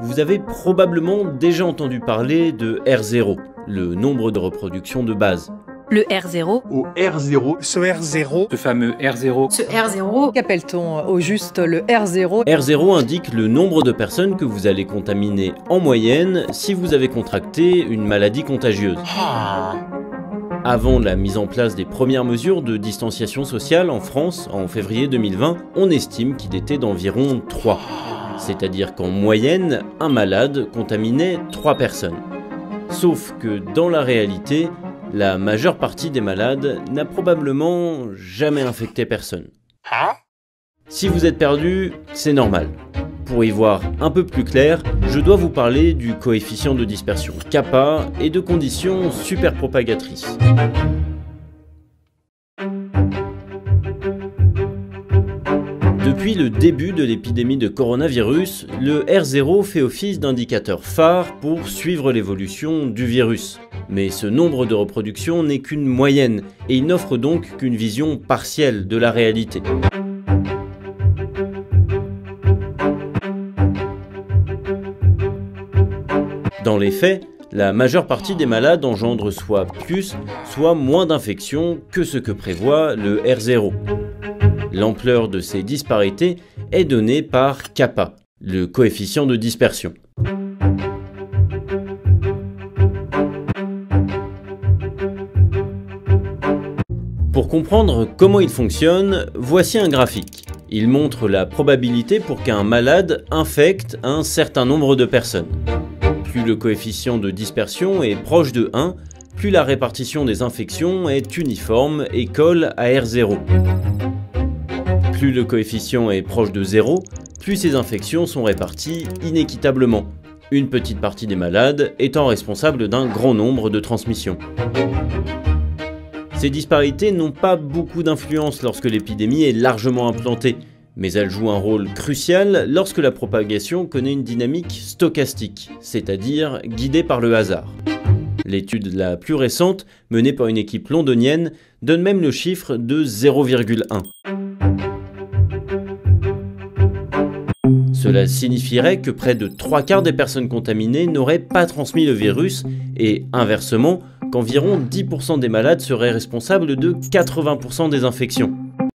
Vous avez probablement déjà entendu parler de R0, le nombre de reproduction de base. Le R0. Au R0. Ce R0. Ce fameux R0. Ce R0. Qu'appelle-t-on au juste le R0? R0 indique le nombre de personnes que vous allez contaminer en moyenne si vous avez contracté une maladie contagieuse. Avant la mise en place des premières mesures de distanciation sociale en France en février 2020, on estime qu'il était d'environ 3. C'est-à-dire qu'en moyenne, un malade contaminait 3 personnes. Sauf que dans la réalité, la majeure partie des malades n'a probablement jamais infecté personne. Si vous êtes perdu, c'est normal. Pour y voir un peu plus clair, je dois vous parler du coefficient de dispersion kappa et de conditions superpropagatrices. Depuis le début de l'épidémie de coronavirus, le R0 fait office d'indicateur phare pour suivre l'évolution du virus. Mais ce nombre de reproductions n'est qu'une moyenne, et il n'offre donc qu'une vision partielle de la réalité. Dans les faits, la majeure partie des malades engendre soit plus, soit moins d'infections que ce que prévoit le R0. L'ampleur de ces disparités est donnée par kappa, le coefficient de dispersion. Pour comprendre comment il fonctionne, voici un graphique. Il montre la probabilité pour qu'un malade infecte un certain nombre de personnes. Plus le coefficient de dispersion est proche de 1, plus la répartition des infections est uniforme et colle à R0. Plus le coefficient est proche de 0, plus ces infections sont réparties inéquitablement, une petite partie des malades étant responsable d'un grand nombre de transmissions. Ces disparités n'ont pas beaucoup d'influence lorsque l'épidémie est largement implantée, mais elles jouent un rôle crucial lorsque la propagation connaît une dynamique stochastique, c'est-à-dire guidée par le hasard. L'étude la plus récente, menée par une équipe londonienne, donne même le chiffre de 0,1. Cela signifierait que près de 3/4 des personnes contaminées n'auraient pas transmis le virus et, inversement, qu'environ 10% des malades seraient responsables de 80% des infections.